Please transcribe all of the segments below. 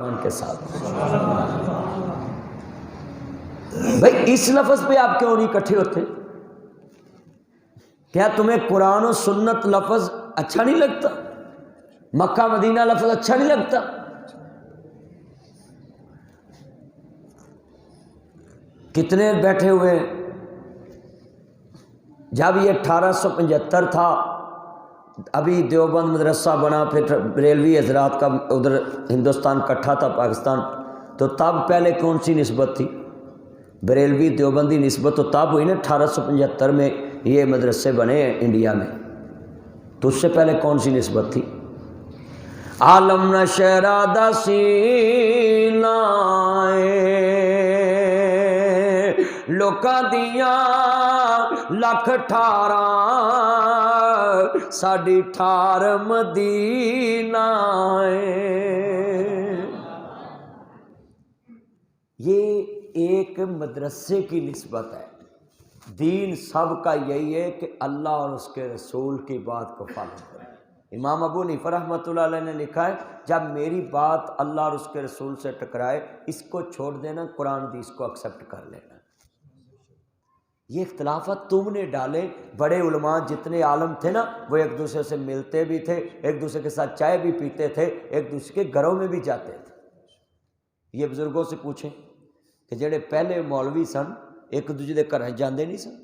ایمان کے ساتھ۔ بھائی اس لفظ پہ آپ کیوں نہیں اکٹھے ہوتے؟ کیا تمہیں قرآن و سنت لفظ اچھا نہیں لگتا؟ مکہ مدینہ لفظ اچھا نہیں لگتا؟ کتنے بیٹھے ہوئے ہیں؟ جب یہ 1875 تھا، ابھی دیوبند مدرسہ بنا، پھر بریلوی حضرات کا ادھر ہندوستان کٹھا تھا پاکستان، تو تب پہلے کون سی نسبت تھی؟ بریلوی دیوبندی نسبت تو تب ہوئی نا 1875 میں یہ مدرسے بنے ہیں انڈیا میں، تو اس سے پہلے کون سی نسبت تھی؟ عالم نشرا دا سینہ لوکاں دیاں لکھ ٹھاراں ساڈی ٹھار مدینہ یہ ایک مدرسے کی نسبت ہے۔ دین سب کا یہی ہے کہ اللہ اور اس کے رسول کی بات کو فالو کریں۔ امام ابو حنیفہ رحمۃ اللہ علیہ نے لکھا ہے جب میری بات اللہ اور اس کے رسول سے ٹکرائے اس کو چھوڑ دینا، قرآن حدیث کو ایکسیپٹ کر لینا۔ یہ اختلافات تم نے ڈالے۔ بڑے علماء جتنے عالم تھے نا وہ ایک دوسرے سے ملتے بھی تھے، ایک دوسرے کے ساتھ چائے بھی پیتے تھے، ایک دوسرے کے گھروں میں بھی جاتے تھے۔ یہ بزرگوں سے پوچھیں کہ جڑے پہلے مولوی سن ایک دوسرے کے گھر جاندے نہیں سن،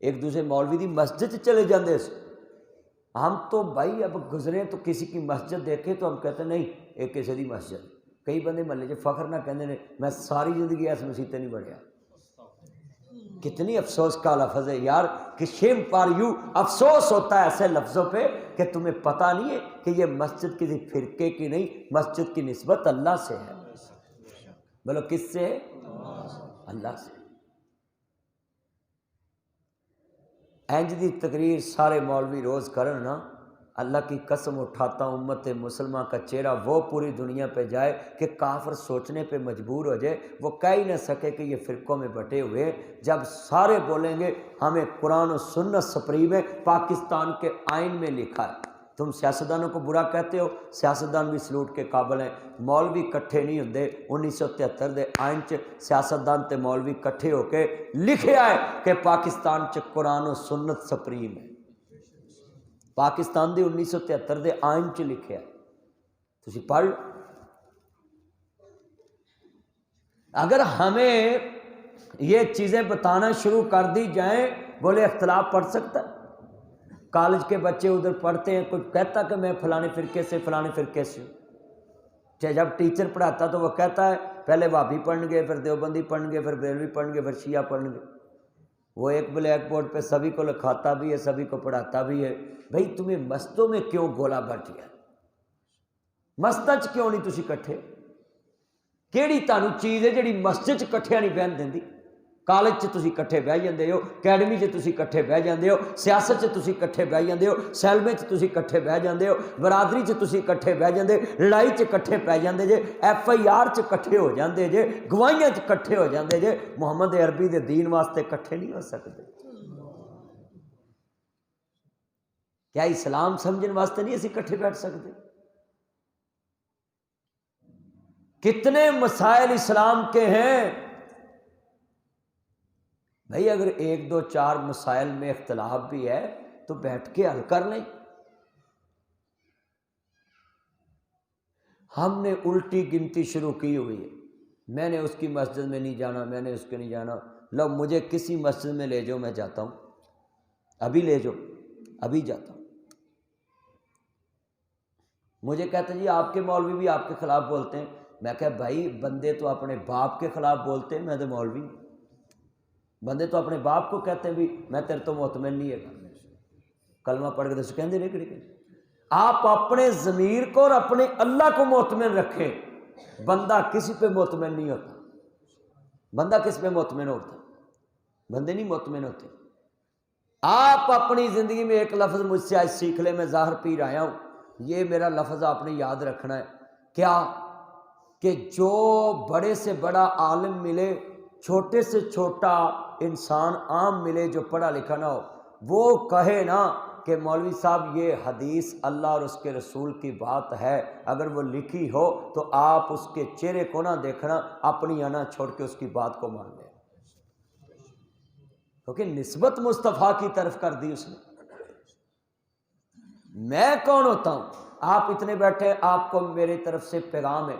ایک دوسرے مولوی دی مسجد چلے جاندے سن۔ ہم تو بھائی اب گزرے تو کسی کی مسجد دیکھے تو ہم کہتے ہیں نہیں ایک کسی دی مسجد۔ کئی بندے محلے چ فخر نہ کہندے نے میں ساری زندگی اس مسجد تے نہیں بڑھیا۔ کتنی افسوس کا لفظ ہے یار کہ شیم فار یو، افسوس ہوتا ہے ایسے لفظوں پہ کہ تمہیں پتہ نہیں ہے کہ یہ مسجد کسی فرقے کی نہیں، مسجد کی نسبت اللہ سے ہے۔ بولو کس سے ہے؟ اللہ سے۔ اینج دی تقریر سارے مولوی روز کرن نا، اللہ کی قسم اٹھاتا ہوں امت مسلمہ کا چہرہ وہ پوری دنیا پہ جائے کہ کافر سوچنے پہ مجبور ہو جائے، وہ کہہ ہی نہ سکے کہ یہ فرقوں میں بٹے ہوئے۔ جب سارے بولیں گے ہمیں قرآن و سنت سپریم ہے، پاکستان کے آئین میں لکھا ہے۔ تم سیاستدانوں کو برا کہتے ہو، سیاستدان بھی سلوٹ کے قابل ہیں۔ مولوی کٹھے نہیں ہوندے۔ 1973 دے آئین چ سیاستدان تے مولوی کٹھے ہو کے لکھیا ہے کہ پاکستان چ قرآن و سنت سپریم ہے۔ پاکستان دے 1973 دے آئین چ لکھیا ہے، تسی پڑھ۔ اگر ہمیں یہ چیزیں بتانا شروع کر دی جائیں، بولے اختلاف پڑھ سکتا ہے؟ کالج کے بچے ادھر پڑھتے ہیں، کوئی کہتا کہ میں فلانے فرقے سے فلانے فرقے سے ہوں۔ جب ٹیچر پڑھاتا تو وہ کہتا ہے پہلے وہابی پڑھن گے، پھر دیوبندی پڑھن گے، پھر بریلوی پڑھن گے، پھر شیعہ پڑھن گے۔ وہ ایک بلیک بورڈ پہ سبھی کو لکھاتا بھی ہے، سبھی کو پڑھاتا بھی ہے۔ بھائی تمہیں مسجدوں میں کیوں گولا بٹ گیا؟ مسجد چ کیوں نہیں تسی کٹھے؟ کیڑی تانوں چیز ہے جڑی مسجد چ کٹھے نہیں بہن دیندی؟ کالج چ تسی کٹھے بہ جاندے ہو، اکیڈمی چ تسی کٹھے بہ جاندے ہو، سیاست چ تسی کٹھے بہ جاندے ہو، سیلمے چ تسی کٹھے بہ جاندے ہو، برادری چ تسی کٹھے بہ جاندے، لڑائی چ کٹھے پہ جاندے جے، ایف آئی آر چ کٹھے ہو جاندے جے، گواہیاں چ کٹھے ہو جاندے جے، محمد عربی دے دین واسطے کٹھے نہیں ہو سکتے؟ کیا اسلام سمجھن واسطے نہیں اسی کٹھے بیٹھ سکتے؟ کتنے مسائل اسلام کے ہیں بھائی، اگر ایک دو چار مسائل میں اختلاف بھی ہے تو بیٹھ کے حل کر لیں۔ ہم نے الٹی گنتی شروع کی ہوئی ہے، میں نے اس کی مسجد میں نہیں جانا، میں نے اس کے نہیں جانا۔ لو مجھے کسی مسجد میں لے جاؤ، میں جاتا ہوں، ابھی لے جاؤ، ابھی جاتا ہوں۔ مجھے کہتے ہیں جی آپ کے مولوی بھی آپ کے خلاف بولتے ہیں۔ میں کہا بھائی بندے تو اپنے باپ کے خلاف بولتے ہیں، میں تو مولوی ہوں۔ بندے تو اپنے باپ کو کہتے ہیں بھی میں تیرے تو مطمئن نہیں ہے، کلمہ پڑھ کے تو کہندے نہیں۔ آپ اپنے ضمیر کو اور اپنے اللہ کو مطمئن رکھیں۔ بندہ کسی پہ مطمئن نہیں ہوتا۔ بندہ کس پہ مطمئن ہوتا؟ بندے نہیں مطمئن ہوتے۔ آپ اپنی زندگی میں ایک لفظ مجھ سے آج سیکھ لیں، میں ظاہر پیر آیا ہوں، یہ میرا لفظ آپ نے یاد رکھنا ہے۔ کیا کہ جو بڑے سے بڑا عالم ملے، چھوٹے سے چھوٹا انسان عام ملے جو پڑھا لکھا نہ ہو، وہ کہے نا کہ مولوی صاحب یہ حدیث اللہ اور اس کے رسول کی بات ہے، اگر وہ لکھی ہو تو آپ اس کے چہرے کو نہ دیکھنا، اپنی انا چھوڑ کے اس کی بات کو مان لیں، کیونکہ نسبت مصطفیٰ کی طرف کر دی اس نے۔ میں کون ہوتا ہوں؟ آپ اتنے بیٹھے، آپ کو میری طرف سے پیغام ہے،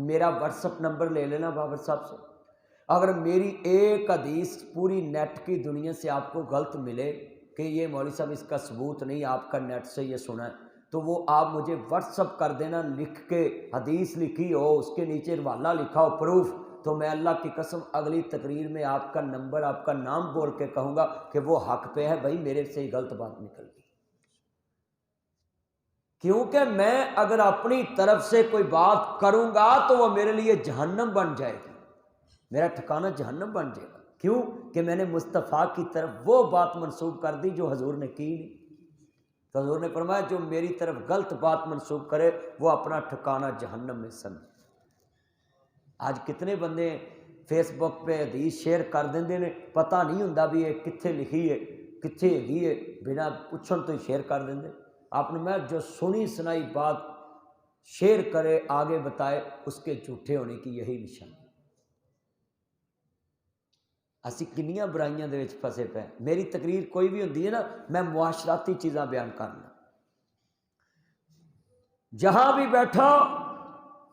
میرا واٹس اپ نمبر لے لینا بابر صاحب سے، اگر میری ایک حدیث پوری نیٹ کی دنیا سے آپ کو غلط ملے کہ یہ مولوی صاحب اس کا ثبوت نہیں، آپ کا نیٹ سے یہ سنا ہے، تو وہ آپ مجھے واٹس اپ کر دینا، لکھ کے حدیث لکھی ہو، اس کے نیچے حوالہ لکھا ہو، پروف، تو میں اللہ کی قسم اگلی تقریر میں آپ کا نمبر، آپ کا نام بول کے کہوں گا کہ وہ حق پہ ہے، بھائی میرے سے ہی غلط بات نکل گئی۔ کیونکہ میں اگر اپنی طرف سے کوئی بات کروں گا تو وہ میرے لیے جہنم بن جائے گی، میرا ٹھکانہ جہنم بن جائے گا۔ کیوں کہ میں نے مصطفیٰ کی طرف وہ بات منسوب کر دی جو حضور نے کی نہیں۔ تو حضور نے فرمایا جو میری طرف غلط بات منسوب کرے وہ اپنا ٹھکانہ جہنم میں سمجھے۔ آج کتنے بندے فیس بک پہ حدیث شیئر کر دیندے نے، پتہ نہیں ہوندا بھی یہ کتھے لکھی ہے کتھے ہیگی ہے، بنا پوچھن تو شیئر کر دیندے۔ آپ نے میں جو سنی سنائی بات شیئر کرے، آگے بتائے، اس کے جھوٹے ہونے کی یہی نشانی۔ اسی کنیاں برائیاں دے وچ پھسے پے۔ میری تقریر کوئی بھی ہوندی ہے نا، میں معاشرتی چیزاں بیان کرنا، جہاں بھی بیٹھا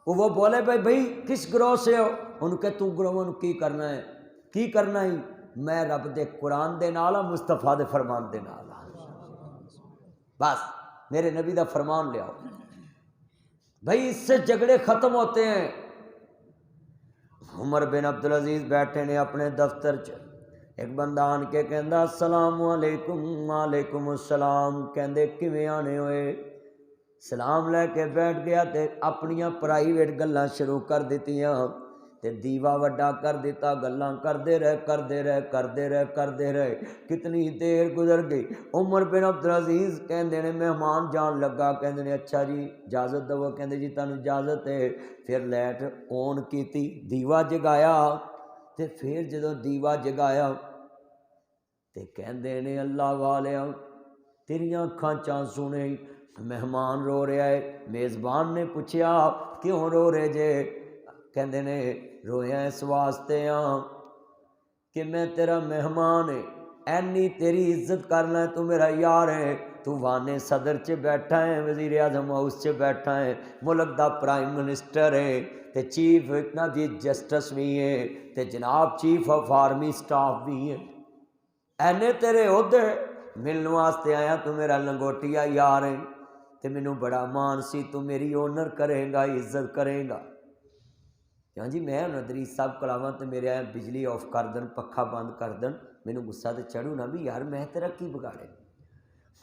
وہ بولے بھائی کس گروہ سے ہو، ان کے تو گروہ نو کی کرنا ہے، کی کرنا ہی، میں رب دے قرآن دے نال، مصطفیٰ دے فرمان دے نال، بس میرے نبی دا فرمان لے آؤ بھائی، اس سے جھگڑے ختم ہوتے ہیں۔ عمر بن عبدالعزیز بیٹھے نے اپنے دفتر چ، ایک بندہ آن کے کہندا السلام علیکم، وعلیکم السلام، کہندے کیویں آنے ہوئے، سلام لے کے بیٹھ گیا تے اپنیاں پرائیویٹ گلاں شروع کر دتیاں تے دیوا وڈا کر دیتا، گلاں کردے رہے، کتنی دیر گزر گئی۔ عمر بن عبدالعزیز کہندے نے مہمان جان لگا، کہندے نے اچھا جی اجازت دو، کہندے جی تانوں اجازت ہے۔ پھر لائٹ آن کیتی، دیوا جگایا، تے پھر جدوں دیوا جگایا تے کہندے نے اللہ والیا تیریاں اکھاں چ آنسو نے، مہمان رو رہا ہے۔ میزبان نے پوچھیا کیوں رو رہے جے؟ کہندے نے رویا اس واسطے ہاں کہ میں تیرا مہمان ہے، اینی تیری عزت کرنا ہے، تو میرا یار ہے، تو وانے صدر چ بیٹھا ہے، وزیر اعظم ہاؤس چ بیٹھا ہے، ملک دا پرائم منسٹر ہے، تے چیف اتنا دی جسٹس بھی ہے، تے جناب چیف آف آرمی سٹاف بھی ہے، اینے تیرے عہدے، ملن واسطے آیا، تو میرا لنگوٹیا یار ہے، تے مینوں بڑا مان سی، تو میری آنر کرے گا، عزت کرے گا۔ ہاں جی میں ادریس صاحب کلاواں تے میرے آئے بجلی آف کر دن، پکھا بند کر دن، مینوں غصہ تے چڑھو نا بھی یار میں تیرا کی بگاڑے۔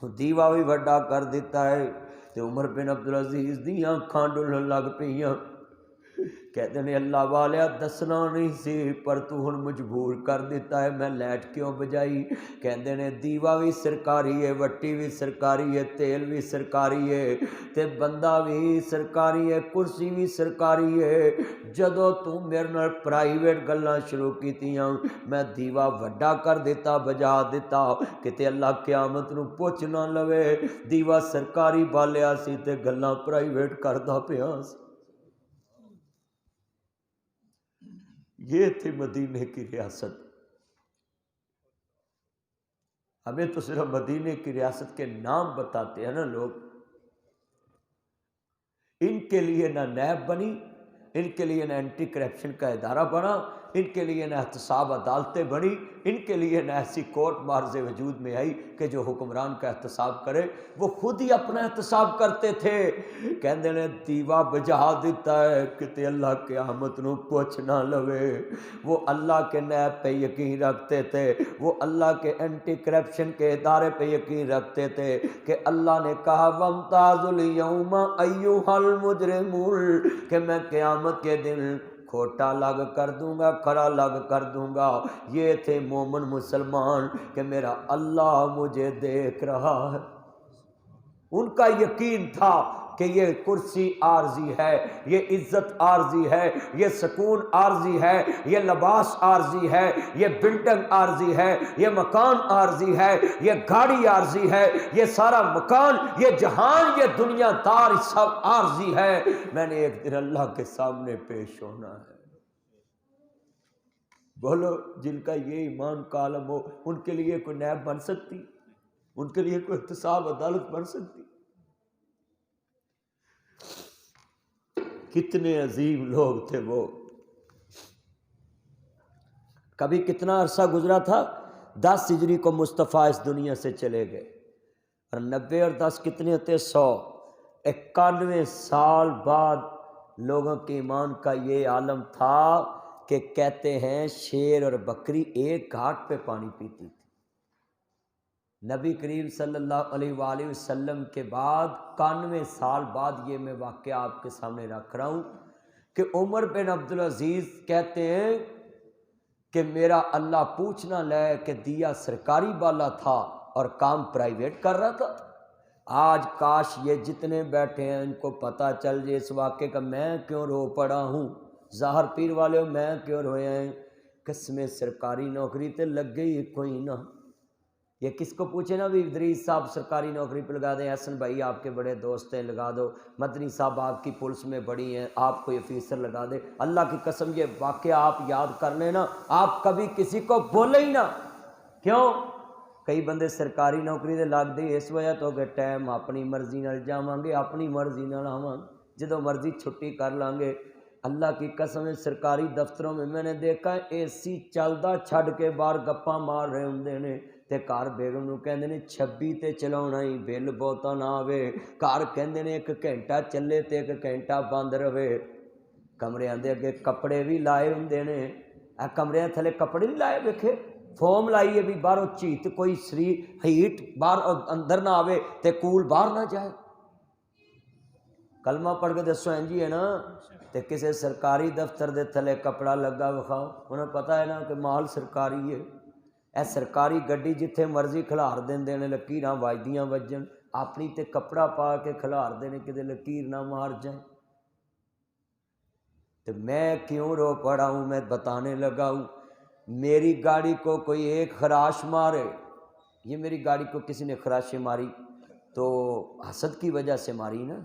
دیوا بھی وڈا کر دیتا ہے تے عمر بن عبدالعزیز دیاں اکھاں ڈلن لگ پیاں۔ کہتے ہیں اللہ والیا دسنا نہیں سی پر تو ہن مجبور کر دیتا ہے، میں لائٹ کیوں بجائی؟ کہتے ہیں دیوا بھی سرکاری ہے، وٹی بھی سرکاری ہے، تیل بھی سرکاری ہے، تے بندہ بھی سرکاری ہے، کرسی بھی سرکاری ہے۔ جدو تو میرے نال پرائیویٹ گلاں شروع کیتیاں، میں دیوا وڈا کر دیتا، بجا دیتا، کتے اللہ قیامت نو پوچھ نہ لوے دیوا سرکاری بالیا سی تے گلاں پرائیویٹ کردا پیا سی۔ یہ تھی مدینے کی ریاست۔ ہمیں تو صرف مدینے کی ریاست کے نام بتاتے ہیں نا لوگ، ان کے لیے نہ نیب بنی، ان کے لیے نہ اینٹی کرپشن کا ادارہ بنا، ان کے لیے نہ احتساب عدالتیں بنی، ان کے لیے نہ ایسی کورٹ مارز وجود میں آئی کہ جو حکمران کا احتساب کرے، وہ خود ہی اپنا احتساب کرتے تھے۔ کہندے نے دیوا بجھا دیتا ہے کہ اللہ قیامت نو پوچھ نہ لوے۔ وہ اللہ کے نیب پہ یقین رکھتے تھے، وہ اللہ کے اینٹی کرپشن کے ادارے پہ یقین رکھتے تھے کہ اللہ نے کہا وَامْتَازُوا الْيَوْمَ أَيُّهَا الْمُجْرِمُونَ، کہ میں قیامت کے دن کھوٹا لگ کر دوں گا، کھرا لگ کر دوں گا۔ یہ تھے مومن مسلمان کہ میرا اللہ مجھے دیکھ رہا ہے۔ ان کا یقین تھا کہ یہ کرسی عارضی ہے، یہ عزت عارضی ہے، یہ سکون عارضی ہے، یہ لباس عارضی ہے، یہ بلڈنگ عارضی ہے، یہ مکان عارضی ہے، یہ گاڑی عارضی ہے، یہ سارا مکان، یہ جہان، یہ دنیا دار سب عارضی ہے، میں نے ایک دن اللہ کے سامنے پیش ہونا ہے۔ بولو جن کا یہ ایمان کا عالم ہو ان کے لیے کوئی نیب بن سکتی، ان کے لیے کوئی احتساب عدالت بن سکتی؟ کتنے عظیم لوگ تھے وہ۔ کبھی کتنا عرصہ گزرا تھا، 10 ہجری کو مصطفیٰ اس دنیا سے چلے گئے، اور 90 اور 10 کتنے ہوتے؟ 100۔ 91 سال بعد لوگوں کے ایمان کا یہ عالم تھا کہ کہتے ہیں شیر اور بکری ایک گھاٹ پہ پانی پیتی تھی۔ نبی کریم صلی اللہ علیہ وآلہ وسلم کے بعد 91 سال بعد یہ میں واقعہ آپ کے سامنے رکھ رہا ہوں کہ عمر بن عبدالعزیز کہتے ہیں کہ میرا اللہ پوچھنا لے کہ دیا سرکاری والا تھا اور کام پرائیویٹ کر رہا تھا۔ آج کاش یہ جتنے بیٹھے ہیں ان کو پتہ چل جائے اس واقعے کا میں کیوں رو پڑا ہوں، ظاہر پیر والے ہو میں کیوں روئے ہیں، قسمیں سرکاری نوکری تے لگ گئی کوئی نہ۔ یہ کس کو پوچھے نا بھی ادریس صاحب سرکاری نوکری پہ لگا دیں، حسن بھائی آپ کے بڑے دوست ہیں لگا دو، مدنی صاحب آپ کی پولیس میں بڑی ہیں آپ کوئی آفیسر لگا دیں۔ اللہ کی قسم یہ واقعہ آپ یاد کر لینا، آپ کبھی کسی کو بولے ہی نہ۔ کیوں؟ کئی بندے سرکاری نوکری دے لگ دے اس وجہ تو کہ ٹائم اپنی مرضی نال جاواں گے، اپنی مرضی نال آواں، جدوں مرضی چھٹی کر لیں گے۔ اللہ کی قسم ہے سرکاری دفتروں میں نے دیکھا اے سی چلدا چھڈ کے باہر گپاں مار رہے ہوندے نے تے گھر بیگم نو کہندے نے 26 تے چلاونا ہی بل بہتا نہ آوے، گھر کہندے نے 1 گھنٹہ چلے تے 1 گھنٹہ بند رہے۔ کمریاں دے اگے کپڑے بھی لائے ہوندے نے، اے کمریاں تھلے کپڑے نہیں لائے ویکھے، فوم لائیے بھی باہروں چیت کوئی سری ہیٹ باہر اندر نہ آوے تے کول باہر نہ جائے۔ کلمہ پڑھ کے دسو جی ہے نا، تے کسے سرکاری دفتر دے تھلے کپڑا لگا وکھاؤ، انہیں پتہ ہے نا کہ مال سرکاری ہے۔ اے سرکاری گڈی جتھے مرضی کھلار دیندے نے، لکیراں وجدیاں وجن، اپنی تے کپڑا پا کے کھلار دینے کدے لکیر نہ مار جائیں۔ تو میں کیوں رو پڑا ہوں، میں بتانے لگا ہوں، میری گاڑی کو کوئی ایک خراش مارے، یہ میری گاڑی کو کسی نے خراشیں ماری تو حسد کی وجہ سے ماری نا،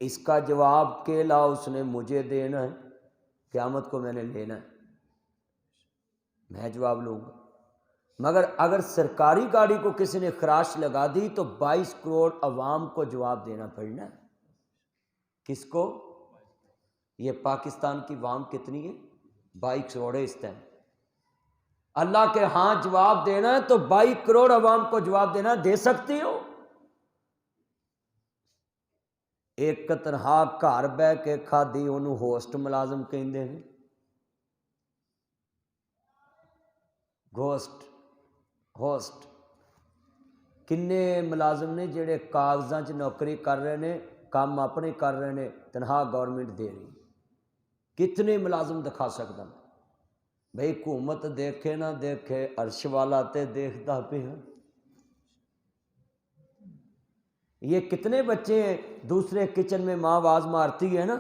اس کا جواب کے لا اس نے مجھے دینا ہے، قیامت کو میں نے لینا ہے، میں جواب لوں گا۔ مگر اگر سرکاری گاڑی کو کسی نے خراش لگا دی تو 22 کروڑ عوام کو جواب دینا پڑنا ہے۔ کس کو؟ یہ پاکستان کی عوام کتنی ہے؟ 22 کروڑ ہے اس ٹائم۔ اللہ کے ہاں جواب دینا ہے تو 22 کروڑ عوام کو جواب دینا، دے سکتی ہو؟ ایک تنہا گھر بہ کے کھادی انہوں ہوسٹ ملازم کہندے ہیں، ہوسٹ کنے ملازم نے جڑے کاغذاں چ نوکری کر رہے نے، کام اپنے کر رہے نے، تنہا گورنمنٹ دے رہی، کتنے ملازم دکھا سکتا میں؟ بھئی حکومت دیکھے نہ دیکھے، عرش والا تے دیکھتا پہ ہے۔ یہ کتنے بچے ہیں دوسرے کچن میں ماں آواز مارتی ہے نا،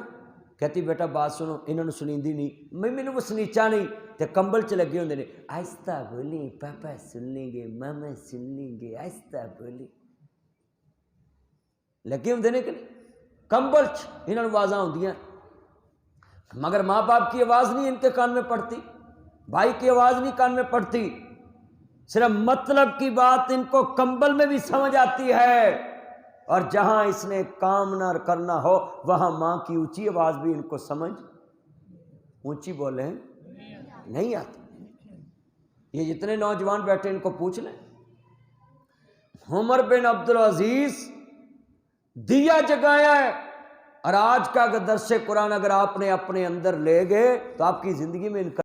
کہتی بیٹا بات سنو، انہوں نے سنیندی نہیں، مینوں وہ سنیچا نہیں، تے کمبل چ لگے ہوندے نے، آہستہ بولی پاپا سن لیں گے، ماما سن لیں گے، آہستہ بولی، لگے ہوندے نے کہ نہیں، کمبل چ انہوں نے آوازاں ہوندیاں، مگر ماں باپ کی آواز نہیں ان کے کان میں پڑتی، بھائی کی آواز نہیں کان میں پڑتی، صرف مطلب کی بات ان کو کمبل میں بھی سمجھ آتی ہے، اور جہاں اس نے کام نہ کرنا ہو وہاں ماں کی اونچی آواز بھی ان کو سمجھ اونچی بولیں نہیں آتی۔ یہ جتنے نوجوان بیٹھے ان کو پوچھ لیں، عمر بن عبدالعزیز دیا جگایا ہے، اور آج کا اگر درس قرآن اگر آپ نے اپنے اندر لے گئے تو آپ کی زندگی میں ان کا